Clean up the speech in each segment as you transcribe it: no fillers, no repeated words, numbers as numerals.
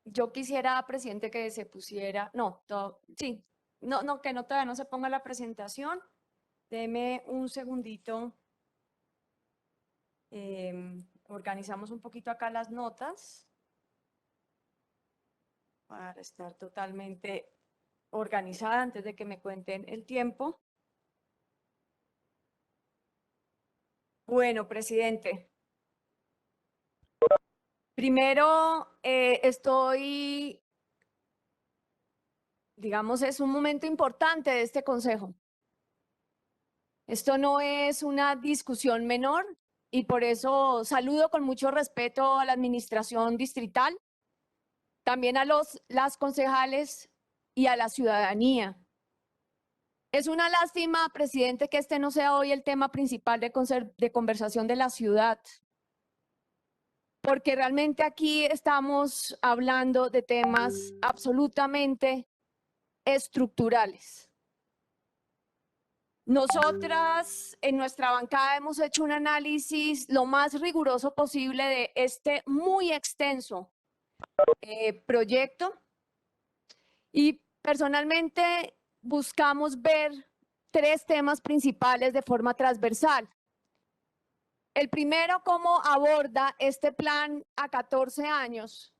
Yo quisiera, presidente, que se pusiera, no, sí, no, que no todavía no se ponga la presentación. Deme un segundito. Organizamos un poquito acá las notas para estar totalmente organizada antes de que me cuenten el tiempo. Bueno, presidente. Primero, digamos, es un momento importante de este consejo. Esto no es una discusión menor y por eso saludo con mucho respeto a la administración distrital, también a las concejales y a la ciudadanía. Es una lástima, presidente, que este no sea hoy el tema principal de conversación de la ciudad, porque realmente aquí estamos hablando de temas absolutamente estructurales. Nosotras en nuestra bancada hemos hecho un análisis lo más riguroso posible de este muy extenso proyecto y personalmente buscamos ver tres temas principales de forma transversal. El primero, cómo aborda este plan a 14 años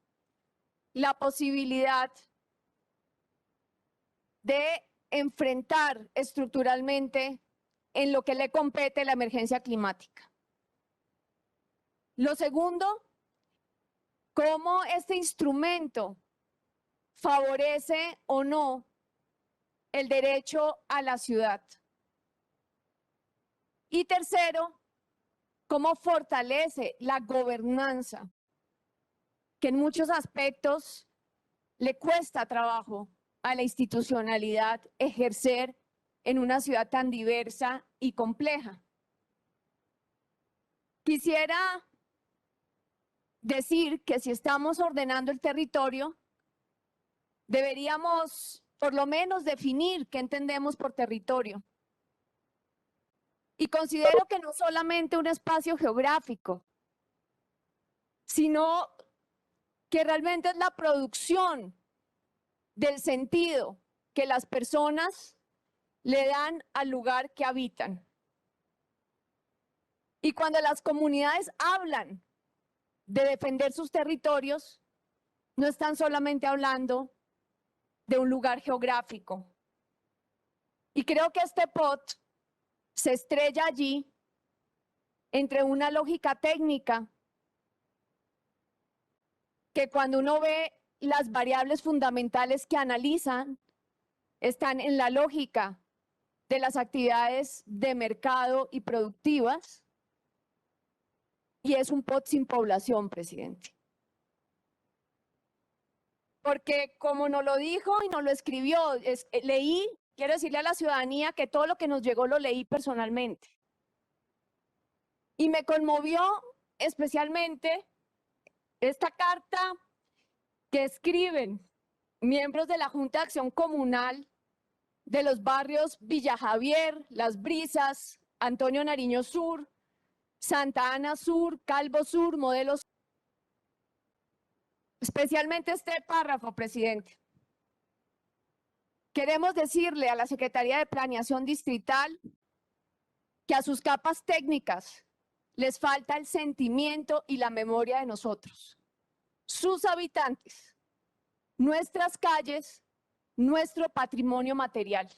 la posibilidad de enfrentar estructuralmente en lo que le compete la emergencia climática. Lo segundo, cómo este instrumento favorece o no el derecho a la ciudad. Y tercero, cómo fortalece la gobernanza, que en muchos aspectos le cuesta trabajo a la institucionalidad ejercer en una ciudad tan diversa y compleja. Quisiera decir que si estamos ordenando el territorio, deberíamos por lo menos definir qué entendemos por territorio. Y considero que no solamente un espacio geográfico, sino que realmente es la producción del sentido que las personas le dan al lugar que habitan. Y cuando las comunidades hablan de defender sus territorios, no están solamente hablando de un lugar geográfico. Y creo que este POT se estrella allí entre una lógica técnica que cuando uno ve las variables fundamentales que analizan están en la lógica de las actividades de mercado y productivas, y es un POT sin población, presidente. Porque como nos lo dijo y nos lo escribió, leí, quiero decirle a la ciudadanía que todo lo que nos llegó lo leí personalmente. Y me conmovió especialmente esta carta que escriben miembros de la Junta de Acción Comunal de los barrios Villa Javier, Las Brisas, Antonio Nariño Sur, Santa Ana Sur, Calvo Sur, Modelos. Especialmente este párrafo, presidente. Queremos decirle a la Secretaría de Planeación Distrital que a sus capas técnicas les falta el sentimiento y la memoria de nosotros, sus habitantes, nuestras calles, nuestro patrimonio material.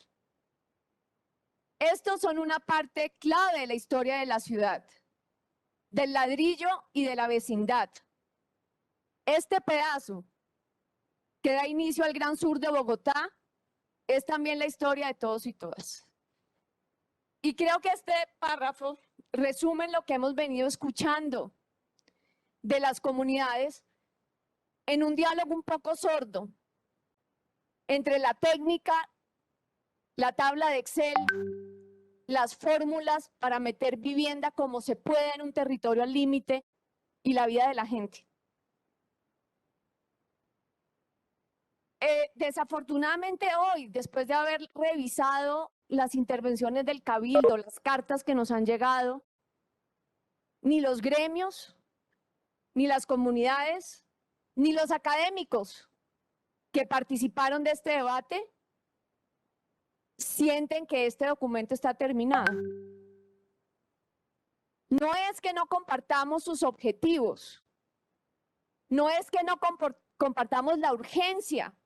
Estos son una parte clave de la historia de la ciudad, del ladrillo y de la vecindad. Este pedazo que da inicio al Gran Sur de Bogotá es también la historia de todos y todas. Y creo que este párrafo resume lo que hemos venido escuchando de las comunidades en un diálogo un poco sordo entre la técnica, la tabla de Excel, las fórmulas para meter vivienda como se puede en un territorio al límite y la vida de la gente. Desafortunadamente hoy, después de haber revisado las intervenciones del Cabildo, las cartas que nos han llegado, ni los gremios, ni las comunidades, ni los académicos que participaron de este debate sienten que este documento está terminado. No es que no compartamos sus objetivos, no es que no compartamos la urgencia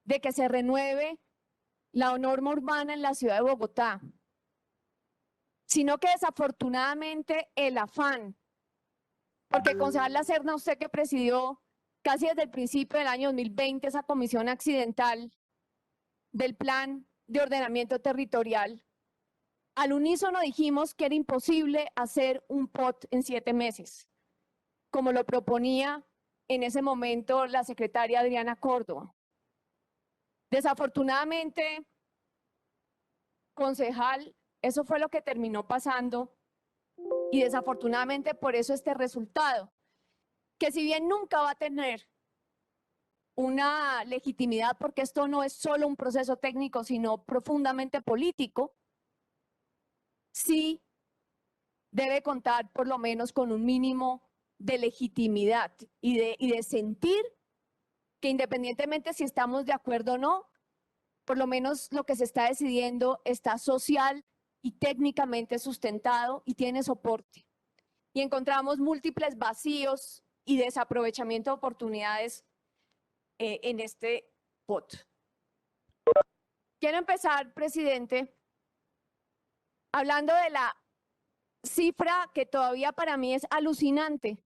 de que se renueve la norma urbana en la ciudad de Bogotá, sino que desafortunadamente el afán, porque concejal La Serna, usted que presidió casi desde el principio del año 2020 esa comisión accidental del plan de ordenamiento territorial, al unísono dijimos que era imposible hacer un POT en 7 meses, como lo proponía en ese momento la secretaria Adriana Córdoba. Desafortunadamente, concejal, eso fue lo que terminó pasando y desafortunadamente por eso este resultado, que si bien nunca va a tener una legitimidad porque esto no es solo un proceso técnico, sino profundamente político, sí debe contar por lo menos con un mínimo de legitimidad y de sentir que independientemente si estamos de acuerdo o no, por lo menos lo que se está decidiendo está social y técnicamente sustentado y tiene soporte. Y encontramos múltiples vacíos y desaprovechamiento de oportunidades en este POT. Quiero empezar, presidente, hablando de la cifra que todavía para mí es alucinante,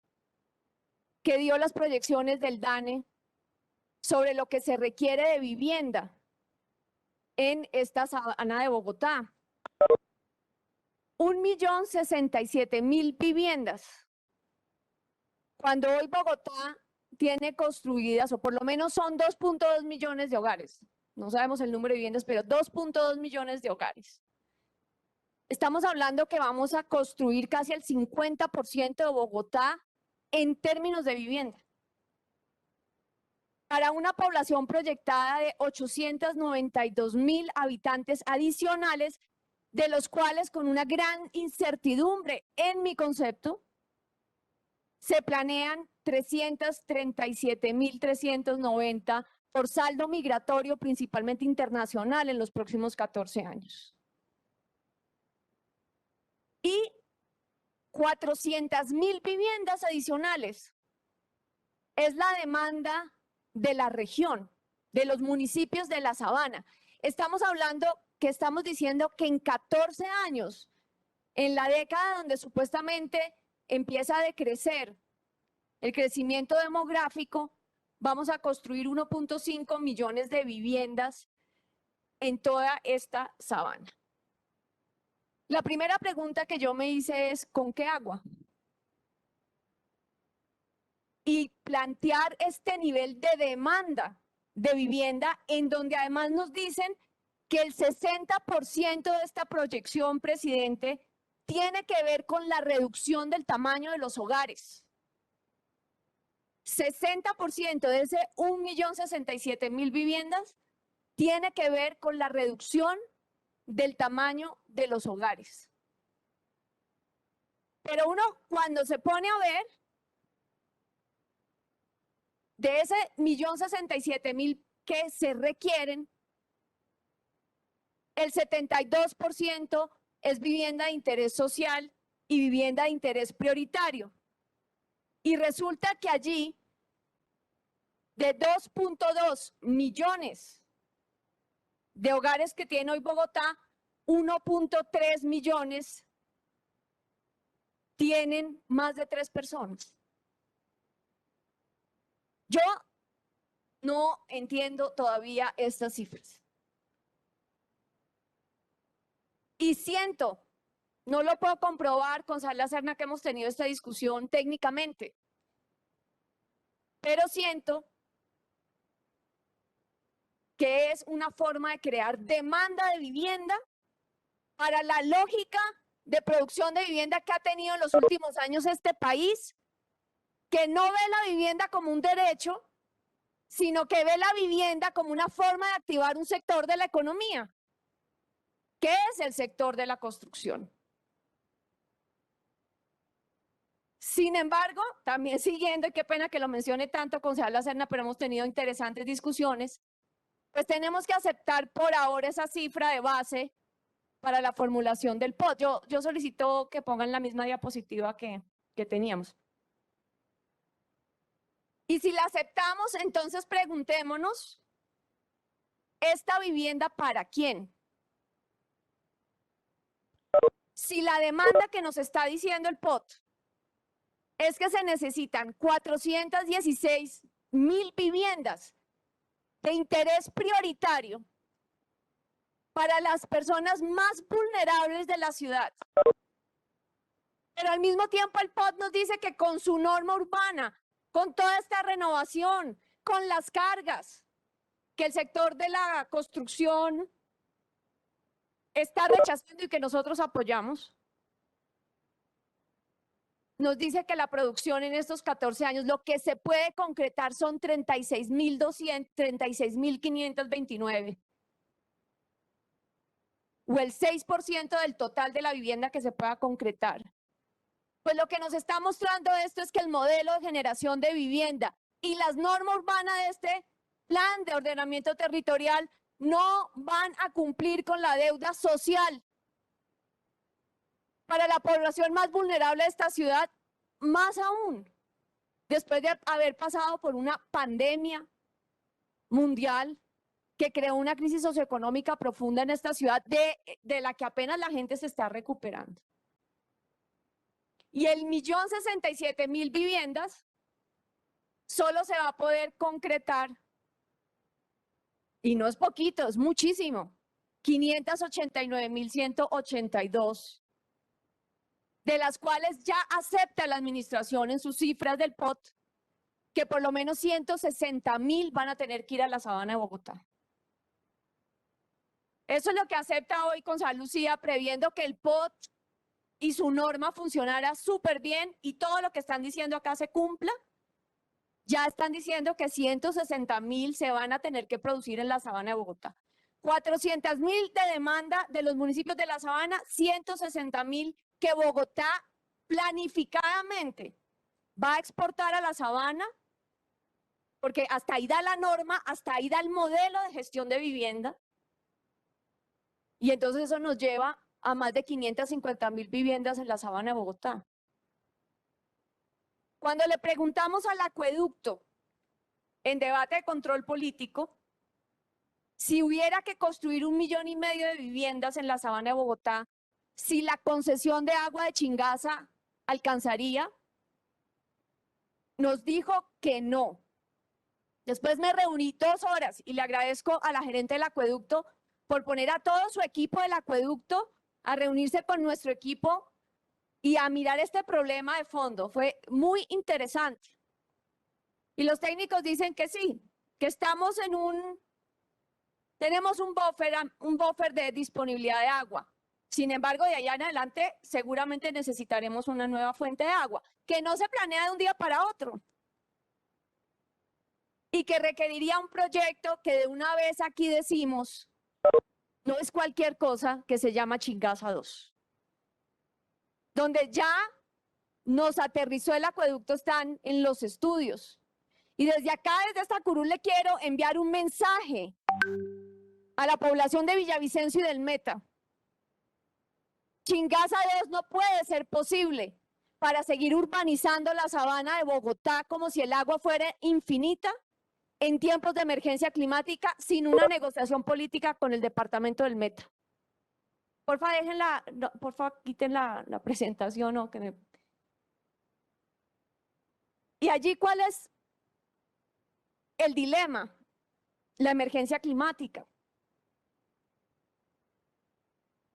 que dio las proyecciones del DANE sobre lo que se requiere de vivienda en esta sabana de Bogotá. 1.067.000 viviendas. Cuando hoy Bogotá tiene construidas, o por lo menos son 2.2 millones de hogares, no sabemos el número de viviendas, pero 2.2 millones de hogares. Estamos hablando que vamos a construir casi el 50% de Bogotá en términos de vivienda. Para una población proyectada de 892.000 habitantes adicionales, de los cuales con una gran incertidumbre en mi concepto, se planean 337.390 por saldo migratorio, principalmente internacional, en los próximos 14 años. Y 400.000 viviendas adicionales. Es la demanda de la región, de los municipios de la Sabana. Estamos hablando que estamos diciendo que en 14 años, en la década donde supuestamente empieza a decrecer el crecimiento demográfico, vamos a construir 1.5 millones de viviendas en toda esta sabana. La primera pregunta que yo me hice es, ¿con qué agua? Y plantear este nivel de demanda de vivienda en donde además nos dicen que el 60% de esta proyección, presidente, tiene que ver con la reducción del tamaño de los hogares. 60% de ese 1.067.000 viviendas tiene que ver con la reducción del tamaño de los hogares. Pero uno cuando se pone a ver, de ese 1.067.000 que se requieren, el 72% es vivienda de interés social y vivienda de interés prioritario. Y resulta que allí, de 2.2 millones de hogares que tiene hoy Bogotá, 1.3 millones tienen más de 3 personas. Yo no entiendo todavía estas cifras. Y siento, no lo puedo comprobar con Sala Serna que hemos tenido esta discusión técnicamente, pero siento que es una forma de crear demanda de vivienda para la lógica de producción de vivienda que ha tenido en los últimos años este país, que no ve la vivienda como un derecho, sino que ve la vivienda como una forma de activar un sector de la economía, que es el sector de la construcción. Sin embargo, también siguiendo, y qué pena que lo mencione tanto, concejal Serna, pero hemos tenido interesantes discusiones, pues tenemos que aceptar por ahora esa cifra de base para la formulación del POT. Yo solicito que pongan la misma diapositiva que teníamos. Y si la aceptamos, entonces preguntémonos, ¿esta vivienda para quién? Si la demanda que nos está diciendo el POT es que se necesitan 416.000 viviendas de interés prioritario para las personas más vulnerables de la ciudad. Pero al mismo tiempo el POT nos dice que con su norma urbana, con toda esta renovación, con las cargas que el sector de la construcción está rechazando y que nosotros apoyamos, nos dice que la producción en estos 14 años, lo que se puede concretar son 36.529, o el 6% del total de la vivienda que se pueda concretar. Pues lo que nos está mostrando esto es que el modelo de generación de vivienda y las normas urbanas de este plan de ordenamiento territorial no van a cumplir con la deuda social. Para la población más vulnerable de esta ciudad, más aún, después de haber pasado por una pandemia mundial que creó una crisis socioeconómica profunda en esta ciudad de la que apenas la gente se está recuperando. Y el 1.067.000 viviendas solo se va a poder concretar, y no es poquito, es muchísimo, 589.182, de las cuales ya acepta la administración en sus cifras del POT que por lo menos 160.000 van a tener que ir a la Sabana de Bogotá. Eso es lo que acepta hoy concejal Lucía, previendo que el POT y su norma funcionara súper bien y todo lo que están diciendo acá se cumpla. Ya están diciendo que 160.000 se van a tener que producir en la Sabana de Bogotá. 400.000 de demanda de los municipios de la Sabana, 160.000 que Bogotá planificadamente va a exportar a la Sabana, porque hasta ahí da la norma, hasta ahí da el modelo de gestión de vivienda. Y entonces eso nos lleva a más de 550.000 viviendas en la Sabana de Bogotá. Cuando le preguntamos al acueducto en debate de control político, si hubiera que construir 1,5 millones de viviendas en la Sabana de Bogotá, si la concesión de agua de Chingaza alcanzaría, nos dijo que no. Después me reuní 2 horas y le agradezco a la gerente del acueducto por poner a todo su equipo del acueducto a reunirse con nuestro equipo y a mirar este problema de fondo. Fue muy interesante. Y los técnicos dicen que sí, que estamos tenemos un buffer de disponibilidad de agua. Sin embargo, de allá en adelante seguramente necesitaremos una nueva fuente de agua, que no se planea de un día para otro. Y que requeriría un proyecto que de una vez aquí decimos, no es cualquier cosa, que se llama Chingaza 2. Donde ya nos aterrizó el acueducto, están en los estudios. Y desde acá, desde esta curul, le quiero enviar un mensaje a la población de Villavicencio y del Meta. Chingaza 2 no puede ser posible para seguir urbanizando la Sabana de Bogotá como si el agua fuera infinita en tiempos de emergencia climática sin una negociación política con el departamento del Meta. Porfa, no, porfa, quiten la presentación. ¿No? Y allí, ¿cuál es el dilema? La emergencia climática.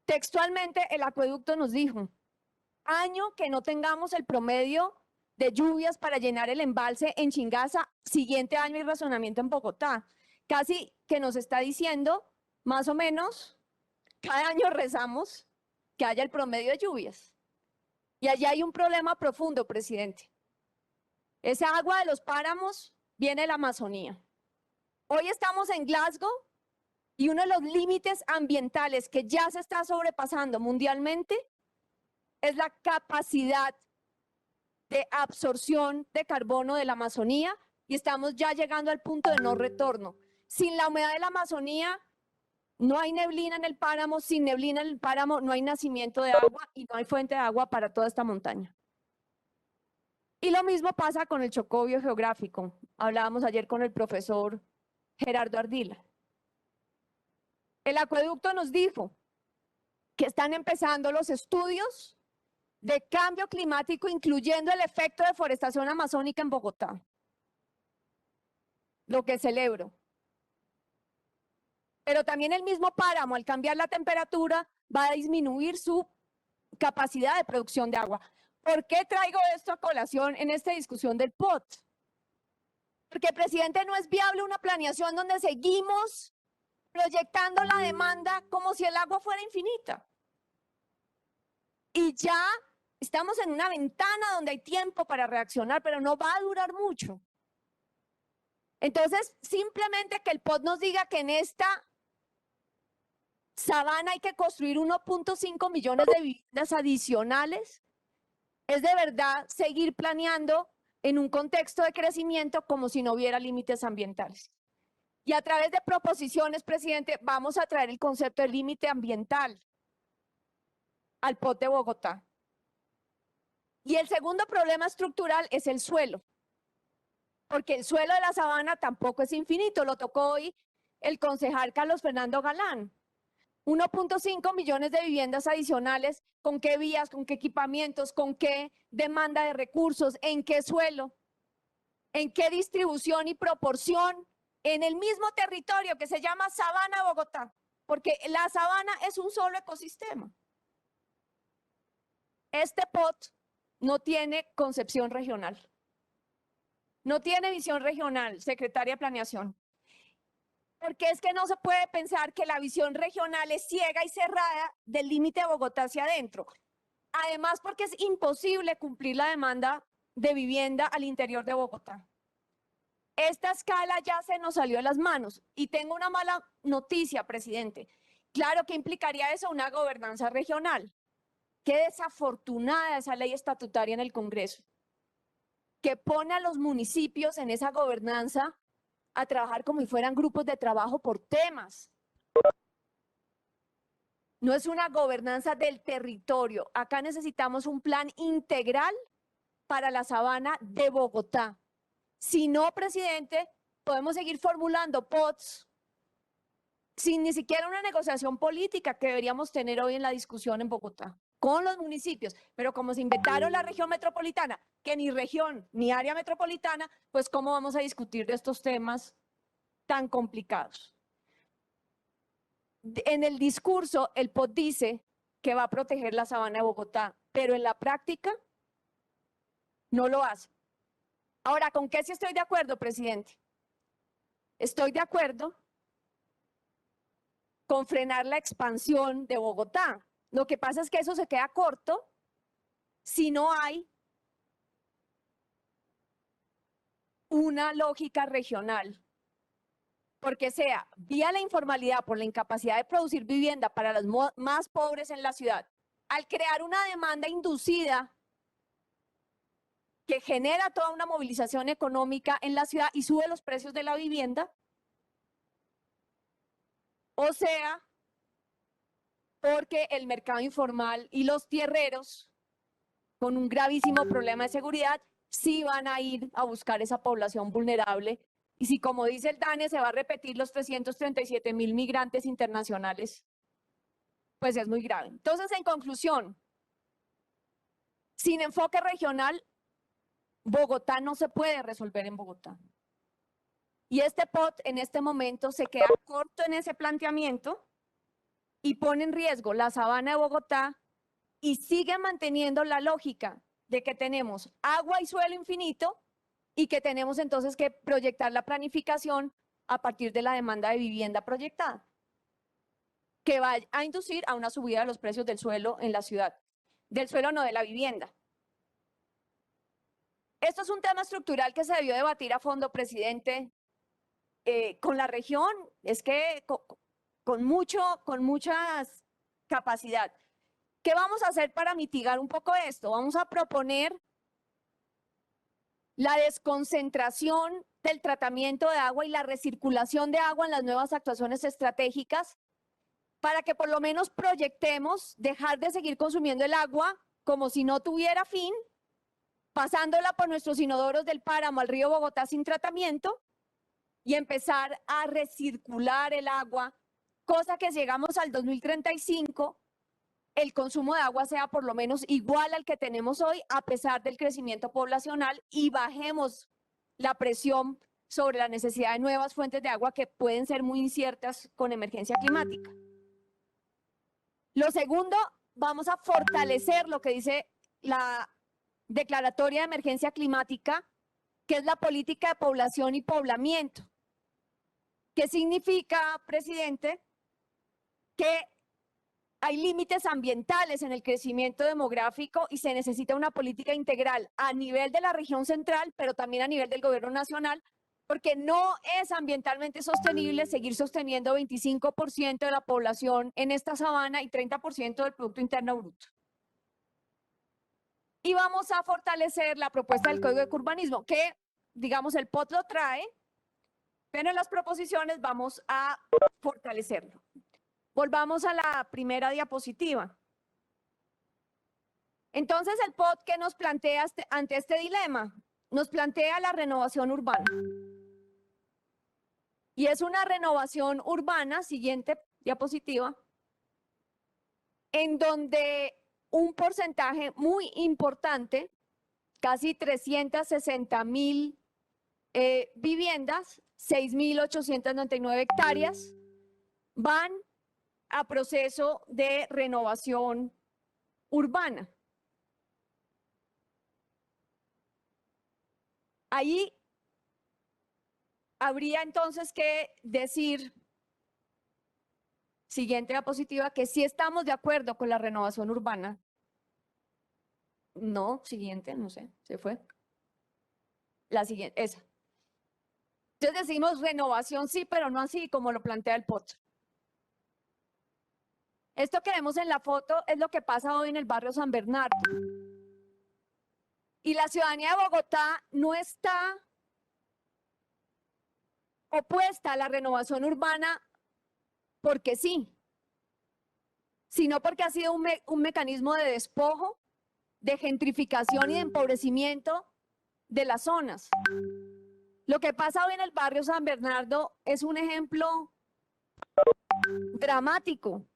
Textualmente, el acueducto nos dijo, año que no tengamos el promedio de lluvias para llenar el embalse en Chingaza, siguiente año hay razonamiento en Bogotá. Casi que nos está diciendo, más o menos, cada año rezamos que haya el promedio de lluvias. Y allí hay un problema profundo, presidente. Esa agua de los páramos viene de la Amazonía. Hoy estamos en Glasgow y uno de los límites ambientales que ya se está sobrepasando mundialmente es la capacidad de absorción de carbono de la Amazonía y estamos ya llegando al punto de no retorno. Sin la humedad de la Amazonía no hay neblina en el páramo, sin neblina en el páramo no hay nacimiento de agua y no hay fuente de agua para toda esta montaña. Y lo mismo pasa con el Chocó biogeográfico. Hablábamos ayer con el profesor Gerardo Ardila. El acueducto nos dijo que están empezando los estudios de cambio climático, incluyendo el efecto de deforestación amazónica en Bogotá. Lo que celebro. Pero también el mismo páramo, al cambiar la temperatura, va a disminuir su capacidad de producción de agua. ¿Por qué traigo esto a colación en esta discusión del POT? Porque, presidente, no es viable una planeación donde seguimos proyectando la demanda como si el agua fuera infinita. Y ya estamos en una ventana donde hay tiempo para reaccionar, pero no va a durar mucho. Entonces, simplemente que el POT nos diga que en esta sabana hay que construir 1.5 millones de viviendas adicionales, es de verdad seguir planeando en un contexto de crecimiento como si no hubiera límites ambientales. Y a través de proposiciones, presidente, vamos a traer el concepto de límite ambiental al POT de Bogotá. Y el segundo problema estructural es el suelo, porque el suelo de la sabana tampoco es infinito, lo tocó hoy el concejal Carlos Fernando Galán. 1.5 millones de viviendas adicionales, ¿con qué vías, con qué equipamientos, con qué demanda de recursos, en qué suelo, en qué distribución y proporción, en el mismo territorio que se llama Sabana Bogotá? Porque la sabana es un solo ecosistema. Este POT no tiene concepción regional, no tiene visión regional, secretaria de Planeación. Porque es que no se puede pensar que la visión regional es ciega y cerrada del límite de Bogotá hacia adentro. Además, porque es imposible cumplir la demanda de vivienda al interior de Bogotá. Esta escala ya se nos salió de las manos y tengo una mala noticia, presidente. Claro que implicaría eso una gobernanza regional. Qué desafortunada esa ley estatutaria en el Congreso, que pone a los municipios en esa gobernanza a trabajar como si fueran grupos de trabajo por temas. No es una gobernanza del territorio. Acá necesitamos un plan integral para la sabana de Bogotá. Si no, presidente, podemos seguir formulando POTs sin ni siquiera una negociación política que deberíamos tener hoy en la discusión en Bogotá con los municipios. Pero como se inventaron la región metropolitana, que ni región ni área metropolitana, pues ¿cómo vamos a discutir de estos temas tan complicados? En el discurso, el POT dice que va a proteger la sabana de Bogotá, pero en la práctica no lo hace. Ahora, ¿con qué sí estoy de acuerdo, presidente? Estoy de acuerdo con frenar la expansión de Bogotá. Lo que pasa es que eso se queda corto si no hay una lógica regional. Porque sea vía la informalidad por la incapacidad de producir vivienda para los más pobres en la ciudad, al crear una demanda inducida que genera toda una movilización económica en la ciudad y sube los precios de la vivienda, o sea, porque el mercado informal y los tierreros, con un gravísimo problema de seguridad, sí van a ir a buscar esa población vulnerable. Y si, como dice el DANE, se va a repetir los 337.000 migrantes internacionales, pues es muy grave. Entonces, en conclusión, sin enfoque regional, Bogotá no se puede resolver en Bogotá. Y este POT en este momento se queda corto en ese planteamiento y pone en riesgo la sabana de Bogotá y sigue manteniendo la lógica de que tenemos agua y suelo infinito y que tenemos entonces que proyectar la planificación a partir de la demanda de vivienda proyectada, que va a inducir a una subida de los precios del suelo en la ciudad. Del suelo, no de la vivienda. Esto es un tema estructural que se debió debatir a fondo, presidente, con la región, es que con mucha capacidad. ¿Qué vamos a hacer para mitigar un poco esto? Vamos a proponer la desconcentración del tratamiento de agua y la recirculación de agua en las nuevas actuaciones estratégicas para que por lo menos proyectemos dejar de seguir consumiendo el agua como si no tuviera fin, pasándola por nuestros inodoros del páramo al río Bogotá sin tratamiento y empezar a recircular el agua, cosa que si llegamos al 2035, el consumo de agua sea por lo menos igual al que tenemos hoy, a pesar del crecimiento poblacional, y bajemos la presión sobre la necesidad de nuevas fuentes de agua que pueden ser muy inciertas con emergencia climática. Lo segundo, vamos a fortalecer lo que dice la declaratoria de emergencia climática, que es la política de población y poblamiento. ¿Qué significa, presidente? Que hay límites ambientales en el crecimiento demográfico y se necesita una política integral a nivel de la región central, pero también a nivel del gobierno nacional, porque no es ambientalmente sostenible seguir sosteniendo 25% de la población en esta sabana y 30% del Producto Interno Bruto. Y vamos a fortalecer la propuesta del Código de Urbanismo, que, digamos, el POT lo trae, pero en las proposiciones vamos a fortalecerlo. Volvamos a la primera diapositiva. Entonces, el POT, ¿qué nos plantea ante este dilema? Nos plantea la renovación urbana. Y es una renovación urbana, siguiente diapositiva, en donde un porcentaje muy importante, casi 360.000 viviendas, 6.899 hectáreas, van a proceso de renovación urbana. Ahí habría entonces que decir, siguiente diapositiva, que sí estamos de acuerdo con la renovación urbana. No, siguiente, no sé, se fue. La siguiente, esa. Entonces decimos renovación sí, pero no así como lo plantea el POT. Esto que vemos en la foto es lo que pasa hoy en el barrio San Bernardo. Y la ciudadanía de Bogotá no está opuesta a la renovación urbana porque sí, sino porque ha sido un mecanismo de despojo, de gentrificación y de empobrecimiento de las zonas. Lo que pasa hoy en el barrio San Bernardo es un ejemplo dramático,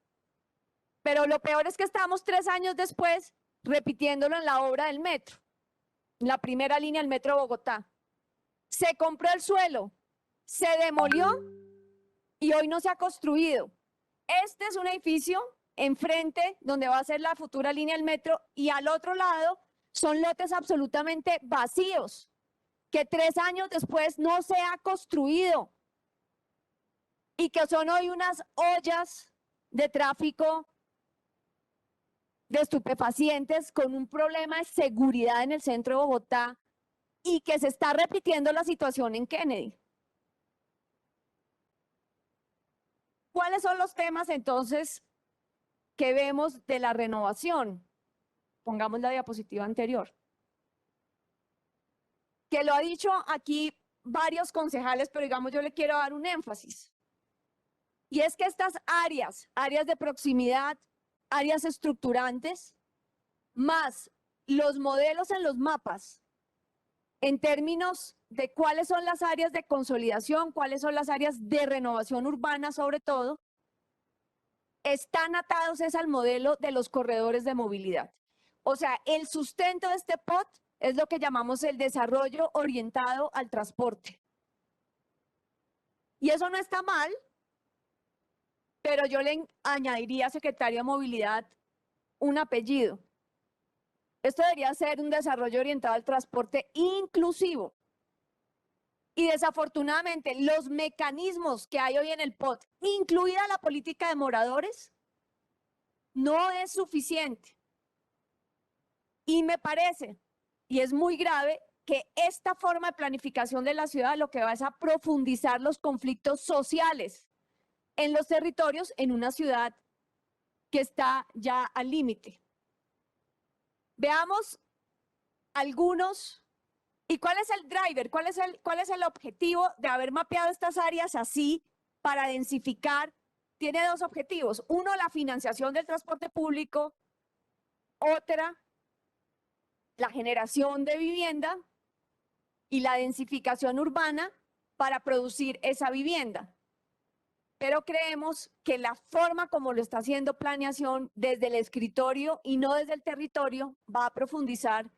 pero lo peor es que estamos 3 años después repitiéndolo en la obra del metro, la primera línea del metro de Bogotá. Se compró el suelo, se demolió y hoy no se ha construido. Este es un edificio enfrente donde va a ser la futura línea del metro y al otro lado son lotes absolutamente vacíos que 3 años después no se ha construido y que son hoy unas ollas de tráfico de estupefacientes con un problema de seguridad en el centro de Bogotá y que se está repitiendo la situación en Kennedy. ¿Cuáles son los temas entonces que vemos de la renovación? Pongamos la diapositiva anterior. Que lo ha dicho aquí varios concejales, pero digamos yo le quiero dar un énfasis. Y es que estas áreas de proximidad, áreas estructurantes, más los modelos en los mapas, en términos de cuáles son las áreas de consolidación, cuáles son las áreas de renovación urbana sobre todo, están atados es al modelo de los corredores de movilidad. O sea, el sustento de este POT es lo que llamamos el desarrollo orientado al transporte. Y eso no está mal, pero yo le añadiría a Secretaría de Movilidad un apellido. Esto debería ser un desarrollo orientado al transporte inclusivo. Y desafortunadamente los mecanismos que hay hoy en el POT, incluida la política de moradores, no es suficiente. Y me parece, y es muy grave, que esta forma de planificación de la ciudad lo que va es a profundizar los conflictos sociales en los territorios en una ciudad que está ya al límite. Veamos algunos ¿Y cuál es el driver? ¿Cuál es el objetivo de haber mapeado estas áreas así para densificar? Tiene dos objetivos. Uno, la financiación del transporte público. Otra, la generación de vivienda y la densificación urbana para producir esa vivienda. Pero creemos que la forma como lo está haciendo planeación desde el escritorio y no desde el territorio va a profundizar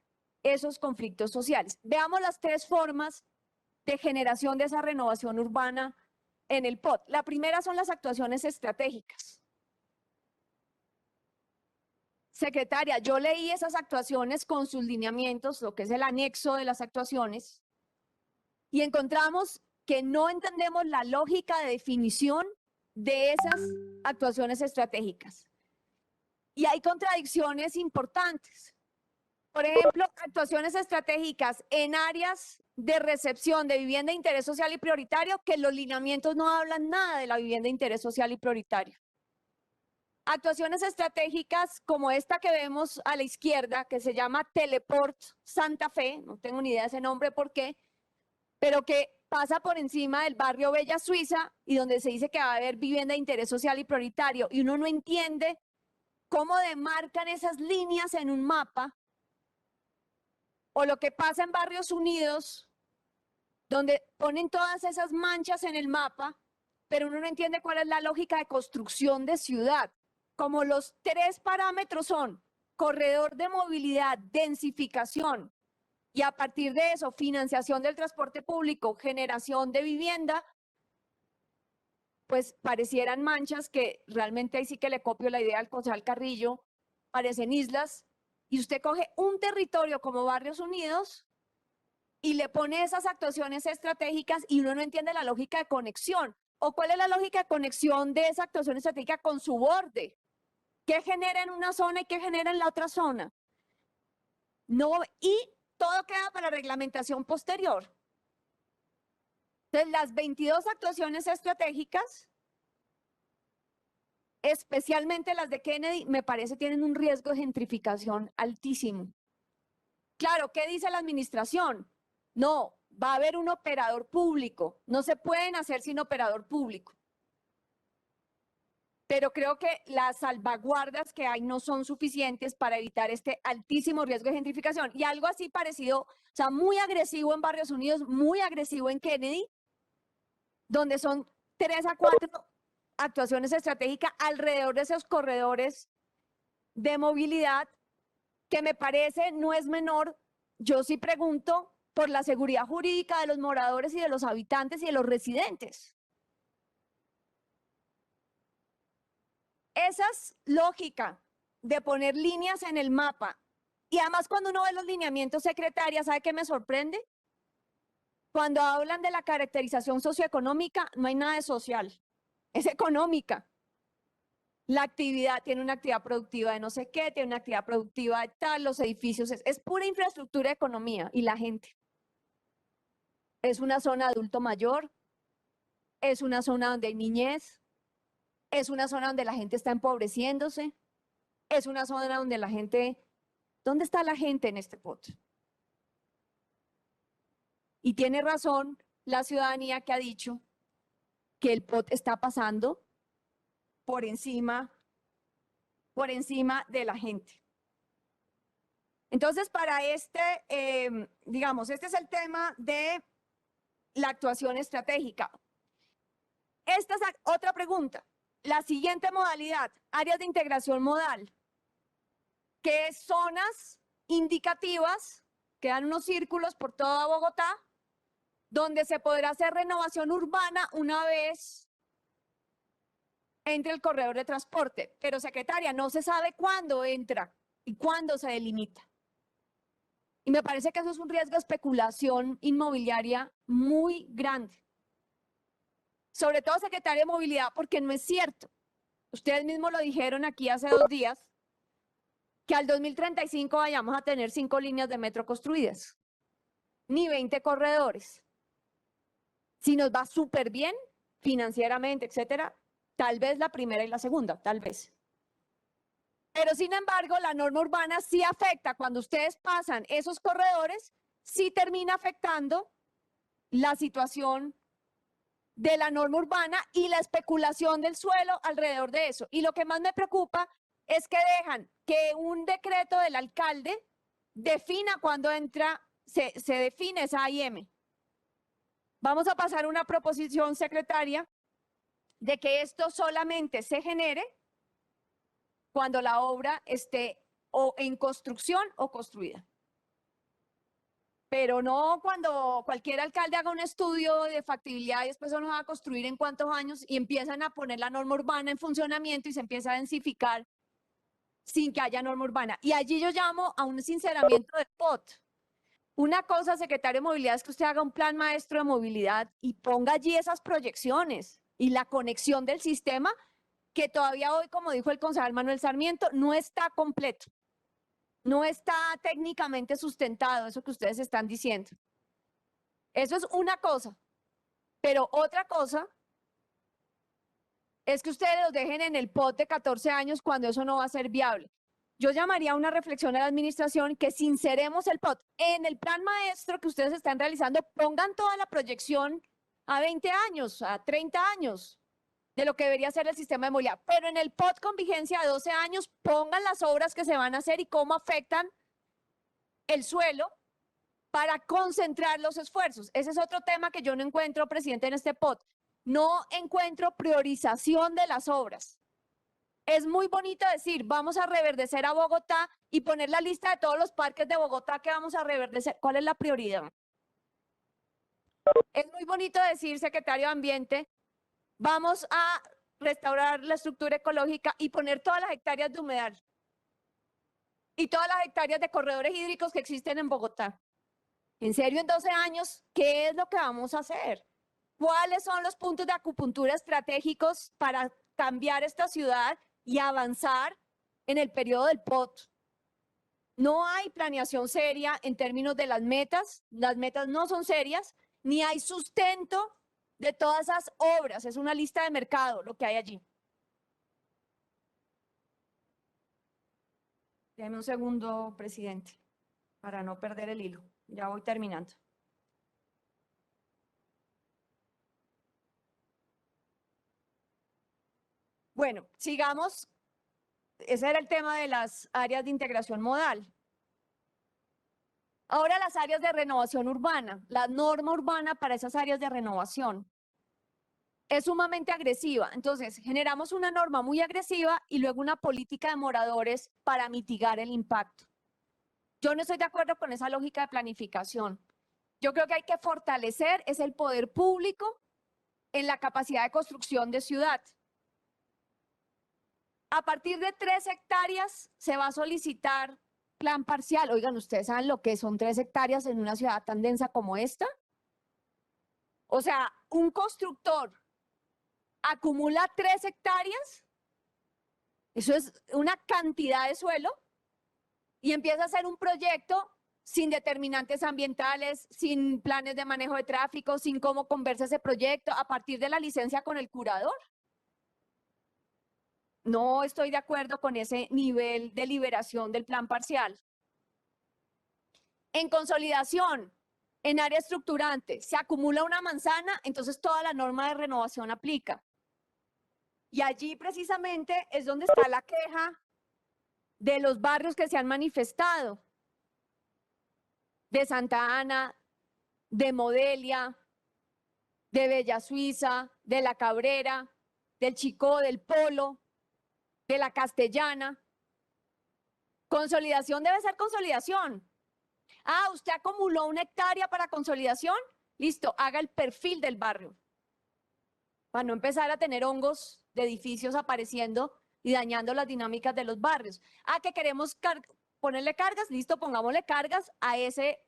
esos conflictos sociales. Veamos las tres formas de generación de esa renovación urbana en el POT. La primera son las actuaciones estratégicas. Secretaria, yo leí esas actuaciones con sus lineamientos, lo que es el anexo de las actuaciones, y encontramos que no entendemos la lógica de definición de esas actuaciones estratégicas. Y hay contradicciones importantes. Por ejemplo, actuaciones estratégicas en áreas de recepción de vivienda de interés social y prioritario, que los lineamientos no hablan nada de la vivienda de interés social y prioritario. Actuaciones estratégicas como esta que vemos a la izquierda, que se llama Teleport Santa Fe, no tengo ni idea de ese nombre por qué, pero que pasa por encima del barrio Bella Suiza y donde se dice que va a haber vivienda de interés social y prioritario, y uno no entiende cómo demarcan esas líneas en un mapa, o lo que pasa en Barrios Unidos, donde ponen todas esas manchas en el mapa, pero uno no entiende cuál es la lógica de construcción de ciudad. Como los tres parámetros son corredor de movilidad, densificación, y a partir de eso, financiación del transporte público, generación de vivienda, pues parecieran manchas que realmente ahí sí que le copio la idea al concejal Carrillo, parecen islas, y usted coge un territorio como Barrios Unidos y le pone esas actuaciones estratégicas y uno no entiende la lógica de conexión. ¿O cuál es la lógica de conexión de esa actuación estratégica con su borde? ¿Qué genera en una zona y qué genera en la otra zona? No, y todo queda para reglamentación posterior. Entonces, las 22 actuaciones estratégicas, especialmente las de Kennedy, me parece tienen un riesgo de gentrificación altísimo. Claro, ¿qué dice la administración? No, va a haber un operador público. No se pueden hacer sin operador público. Pero creo que las salvaguardas que hay no son suficientes para evitar este altísimo riesgo de gentrificación. Y algo así parecido, o sea, muy agresivo en Barrios Unidos, muy agresivo en Kennedy, donde son 3 a 4 actuaciones estratégicas alrededor de esos corredores de movilidad, que me parece no es menor. Yo sí pregunto por la seguridad jurídica de los moradores y de los habitantes y de los residentes. Esa es lógica de poner líneas en el mapa. Y además cuando uno ve los lineamientos, secretaria, ¿sabe qué me sorprende? Cuando hablan de la caracterización socioeconómica, no hay nada de social, es económica. La actividad tiene una actividad productiva de no sé qué, tiene una actividad productiva de tal, los edificios, es pura infraestructura de economía y la gente. Es una zona de adulto mayor, es una zona donde hay niñez, es una zona donde la gente está empobreciéndose, es una zona donde la gente, ¿dónde está la gente en este POT? Y tiene razón la ciudadanía que ha dicho que el POT está pasando por encima de la gente. Entonces, para digamos, este es el tema de la actuación estratégica. Esta es otra pregunta. La siguiente modalidad, áreas de integración modal, que es zonas indicativas, quedan unos círculos por toda Bogotá, donde se podrá hacer renovación urbana una vez entre el corredor de transporte. Pero, secretaria, no se sabe cuándo entra y cuándo se delimita. Y me parece que eso es un riesgo de especulación inmobiliaria muy grande. Sobre todo, secretaria de Movilidad, porque no es cierto. Ustedes mismos lo dijeron aquí hace 2 días, que al 2035 vayamos a tener 5 líneas de metro construidas, ni 20 corredores. Si nos va súper bien, financieramente, etcétera, tal vez la primera y la segunda, tal vez. Pero sin embargo, la norma urbana sí afecta cuando ustedes pasan esos corredores, sí termina afectando la situación de la norma urbana y la especulación del suelo alrededor de eso. Y lo que más me preocupa es que dejan que un decreto del alcalde defina cuándo entra, se define esa AIM. Vamos a pasar una proposición, secretaria, de que esto solamente se genere cuando la obra esté o en construcción o construida. Pero no cuando cualquier alcalde haga un estudio de factibilidad y después uno va a construir en cuántos años y empiezan a poner la norma urbana en funcionamiento y se empieza a densificar sin que haya norma urbana. Y allí yo llamo a un sinceramiento del POT. Una cosa, secretario de Movilidad, es que usted haga un plan maestro de movilidad y ponga allí esas proyecciones y la conexión del sistema que todavía hoy, como dijo el concejal Manuel Sarmiento, no está completo. No está técnicamente sustentado eso que ustedes están diciendo. Eso es una cosa. Pero otra cosa es que ustedes los dejen en el POT de 14 años cuando eso no va a ser viable. Yo llamaría a una reflexión a la administración que sinceremos el POT. En el plan maestro que ustedes están realizando, pongan toda la proyección a 20 años, a 30 años de lo que debería ser el sistema de movilidad. Pero en el POT con vigencia de 12 años, pongan las obras que se van a hacer y cómo afectan el suelo para concentrar los esfuerzos. Ese es otro tema que yo no encuentro, presidente, en este POT. No encuentro priorización de las obras. Es muy bonito decir, vamos a reverdecer a Bogotá y poner la lista de todos los parques de Bogotá que vamos a reverdecer. ¿Cuál es la prioridad? Es muy bonito decir, secretario de Ambiente, vamos a restaurar la estructura ecológica y poner todas las hectáreas de humedal y todas las hectáreas de corredores hídricos que existen en Bogotá. En serio, en 12 años, ¿qué es lo que vamos a hacer? ¿Cuáles son los puntos de acupuntura estratégicos para cambiar esta ciudad y avanzar en el periodo del POT? No hay planeación seria en términos de las metas no son serias, ni hay sustento de todas esas obras, es una lista de mercado lo que hay allí. Déjeme un segundo, presidente, para no perder el hilo. Ya voy terminando. Bueno, sigamos. Ese era el tema de las áreas de integración modal. Ahora las áreas de renovación urbana, la norma urbana para esas áreas de renovación es sumamente agresiva. Entonces, generamos una norma muy agresiva y luego una política de moradores para mitigar el impacto. Yo no estoy de acuerdo con esa lógica de planificación. Yo creo que hay que fortalecer es el poder público en la capacidad de construcción de ciudad. A partir de 3 hectáreas se va a solicitar plan parcial. Oigan, ¿ustedes saben lo que son 3 hectáreas en una ciudad tan densa como esta? O sea, un constructor acumula 3 hectáreas, eso es una cantidad de suelo, y empieza a hacer un proyecto sin determinantes ambientales, sin planes de manejo de tráfico, sin cómo conversa ese proyecto, a partir de la licencia con el curador. No estoy de acuerdo con ese nivel de liberación del plan parcial. En consolidación, en área estructurante, se acumula una manzana, entonces toda la norma de renovación aplica. Y allí precisamente es donde está la queja de los barrios que se han manifestado, de Santa Ana, de Modelia, de Bella Suiza, de La Cabrera, del Chicó, del Polo, de la Castellana. Consolidación debe ser consolidación. Ah, usted acumuló 1 hectárea para consolidación, listo, haga el perfil del barrio, para no empezar a tener hongos de edificios apareciendo y dañando las dinámicas de los barrios. Ah, que queremos ponerle cargas, listo, pongámosle cargas a ese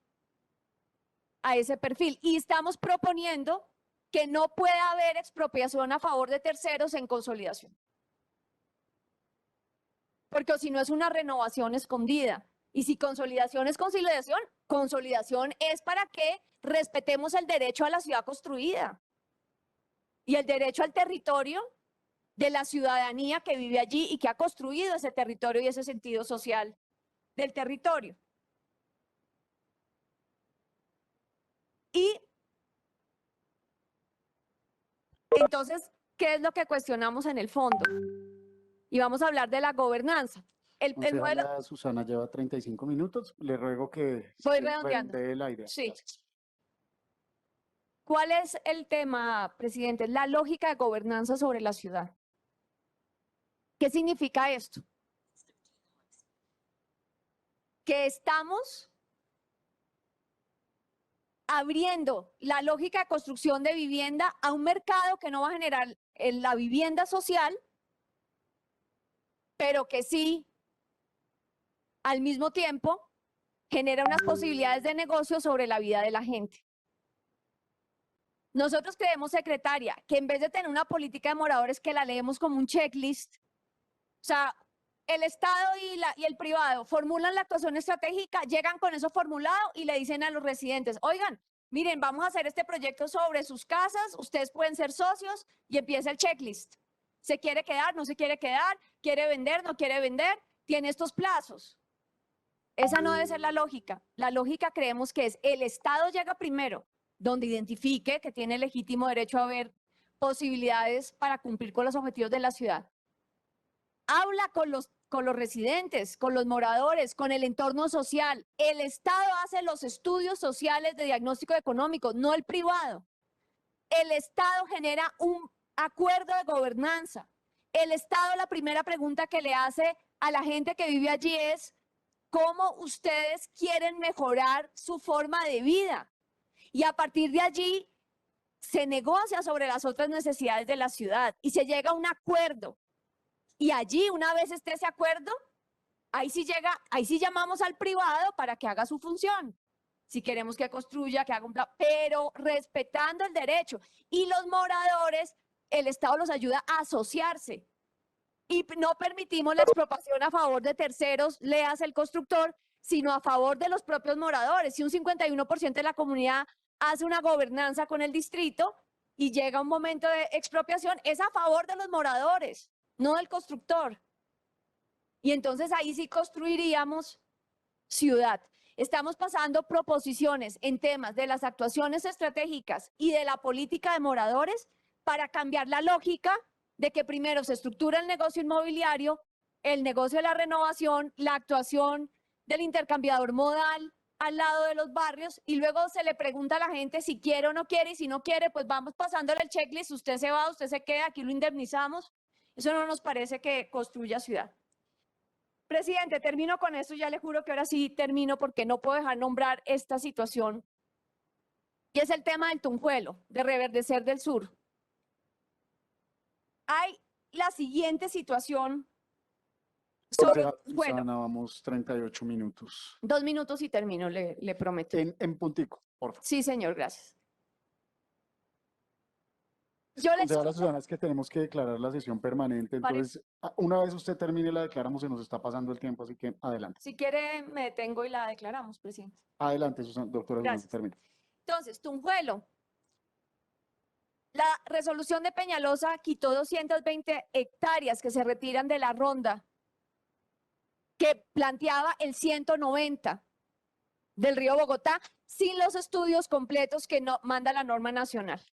perfil. Y estamos proponiendo que no pueda haber expropiación a favor de terceros en consolidación. Porque si no es una renovación escondida. Y si consolidación es consolidación, consolidación es para que respetemos el derecho a la ciudad construida y el derecho al territorio de la ciudadanía que vive allí y que ha construido ese territorio y ese sentido social del territorio. Y entonces, ¿qué es lo que cuestionamos en el fondo? Y vamos a hablar de la gobernanza. El modelo, Concejala Susana lleva 35 minutos. Le ruego que voy redondeando. redondee la idea. Sí. ¿Cuál es el tema, presidente? La lógica de gobernanza sobre la ciudad. ¿Qué significa esto? Que estamos abriendo la lógica de construcción de vivienda a un mercado que no va a generar la vivienda social, pero que sí, al mismo tiempo, genera unas posibilidades de negocio sobre la vida de la gente. Nosotros creemos, secretaria, que en vez de tener una política de moradores que la leemos como un checklist, o sea, el Estado y el privado formulan la actuación estratégica, llegan con eso formulado y le dicen a los residentes, oigan, miren, vamos a hacer este proyecto sobre sus casas, ustedes pueden ser socios y empieza el checklist. ¿Se quiere quedar? ¿No se quiere quedar? ¿Quiere vender? ¿No quiere vender? Tiene estos plazos. Esa no debe ser la lógica. La lógica creemos que es el Estado llega primero, donde identifique que tiene legítimo derecho a ver posibilidades para cumplir con los objetivos de la ciudad. Habla con los residentes, con los moradores, con el entorno social. El Estado hace los estudios sociales de diagnóstico económico, no el privado. El Estado genera un acuerdo de gobernanza. El Estado, la primera pregunta que le hace a la gente que vive allí es, ¿cómo ustedes quieren mejorar su forma de vida? Y a partir de allí se negocia sobre las otras necesidades de la ciudad y se llega a un acuerdo. Y allí, una vez esté ese acuerdo, ahí sí llamamos al privado para que haga su función. Si queremos que construya, que haga un plan, pero respetando el derecho. Y los moradores, el Estado los ayuda a asociarse. Y no permitimos la expropiación a favor de terceros, léase el constructor, sino a favor de los propios moradores. Si un 51% de la comunidad hace una gobernanza con el distrito y llega un momento de expropiación, es a favor de los moradores, no del constructor. Y entonces ahí sí construiríamos ciudad. Estamos pasando proposiciones en temas de las actuaciones estratégicas y de la política de moradores para cambiar la lógica de que primero se estructura el negocio inmobiliario, el negocio de la renovación, la actuación del intercambiador modal al lado de los barrios y luego se le pregunta a la gente si quiere o no quiere y si no quiere, pues vamos pasándole el checklist, usted se va, usted se queda, aquí lo indemnizamos. Eso no nos parece que construya ciudad. Presidente, termino con esto, ya le juro que ahora sí termino porque no puedo dejar nombrar esta situación. Y es el tema del Tunjuelo, de Reverdecer del Sur. Hay la siguiente situación sobre Susana, vamos 38 minutos. 2 minutos y termino, le prometo. En puntico, por favor. Sí, señor, gracias. Yo les... Concejala Susana, es que tenemos que declarar la sesión permanente, entonces una vez usted termine la declaramos, se nos está pasando el tiempo, así que adelante. Si quiere, me detengo y la declaramos, presidente. Adelante, Susana, doctora Susana, termine. Entonces, Tunjuelo. La resolución de Peñalosa quitó 220 hectáreas que se retiran de la ronda que planteaba el 190 del río Bogotá sin los estudios completos que manda la norma nacional.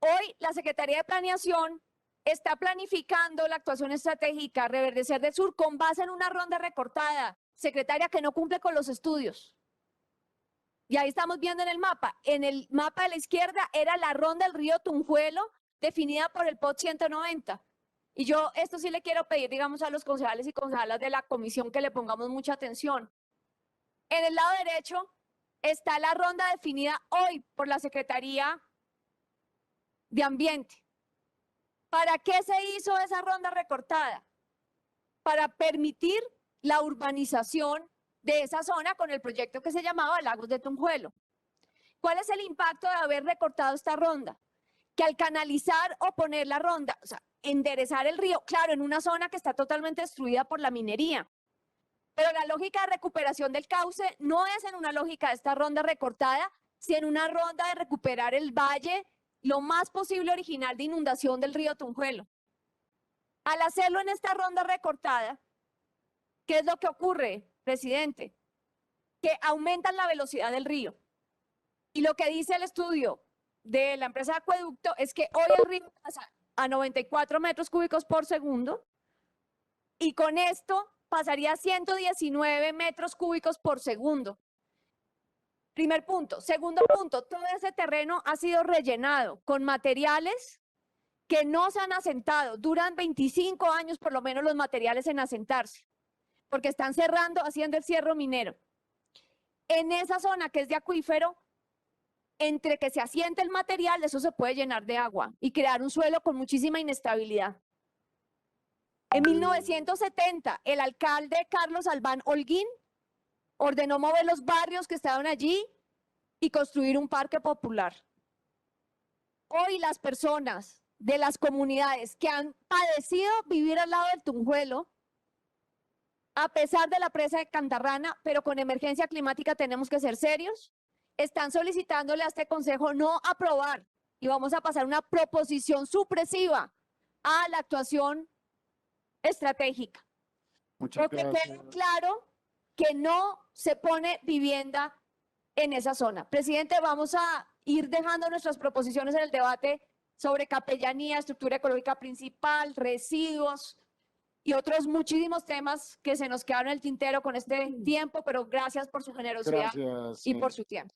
Hoy la Secretaría de Planeación está planificando la actuación estratégica Reverdecer del Sur con base en una ronda recortada, secretaria, que no cumple con los estudios. Y ahí estamos viendo en el mapa de la izquierda era la ronda del río Tunjuelo definida por el POT 190. Y yo esto sí le quiero pedir, digamos, a los concejales y concejalas de la comisión que le pongamos mucha atención. En el lado derecho está la ronda definida hoy por la Secretaría de Ambiente. ¿Para qué se hizo esa ronda recortada? Para permitir la urbanización de esa zona con el proyecto que se llamaba Lagos de Tunjuelo. ¿Cuál es el impacto de haber recortado esta ronda? Que al canalizar o poner la ronda, o sea, enderezar el río, claro, en una zona que está totalmente destruida por la minería, pero la lógica de recuperación del cauce no es en una lógica de esta ronda recortada, sino en una ronda de recuperar el valle lo más posible original de inundación del río Tunjuelo. Al hacerlo en esta ronda recortada, ¿qué es lo que ocurre, presidente? Que aumentan la velocidad del río. Y lo que dice el estudio de la empresa de acueducto es que hoy el río pasa a 94 metros cúbicos por segundo y con esto pasaría a 119 metros cúbicos por segundo. Primer punto. Segundo punto, todo ese terreno ha sido rellenado con materiales que no se han asentado. Duran 25 años por lo menos los materiales en asentarse, porque están cerrando, haciendo el cierre minero. En esa zona que es de acuífero, entre que se asiente el material, eso se puede llenar de agua y crear un suelo con muchísima inestabilidad. En 1970, el alcalde Carlos Albán Holguín ordenó mover los barrios que estaban allí y construir un parque popular. Hoy las personas de las comunidades que han padecido vivir al lado del Tunjuelo, a pesar de la presa de Cantarrana, pero con emergencia climática tenemos que ser serios, están solicitándole a este consejo no aprobar y vamos a pasar una proposición supresiva a la actuación estratégica. Muchas Porque gracias. quede claro que no se pone vivienda en esa zona. Presidente, vamos a ir dejando nuestras proposiciones en el debate sobre capellanía, estructura ecológica principal, residuos y otros muchísimos temas que se nos quedaron en el tintero con este tiempo, pero gracias por su generosidad Gracias. y por su tiempo.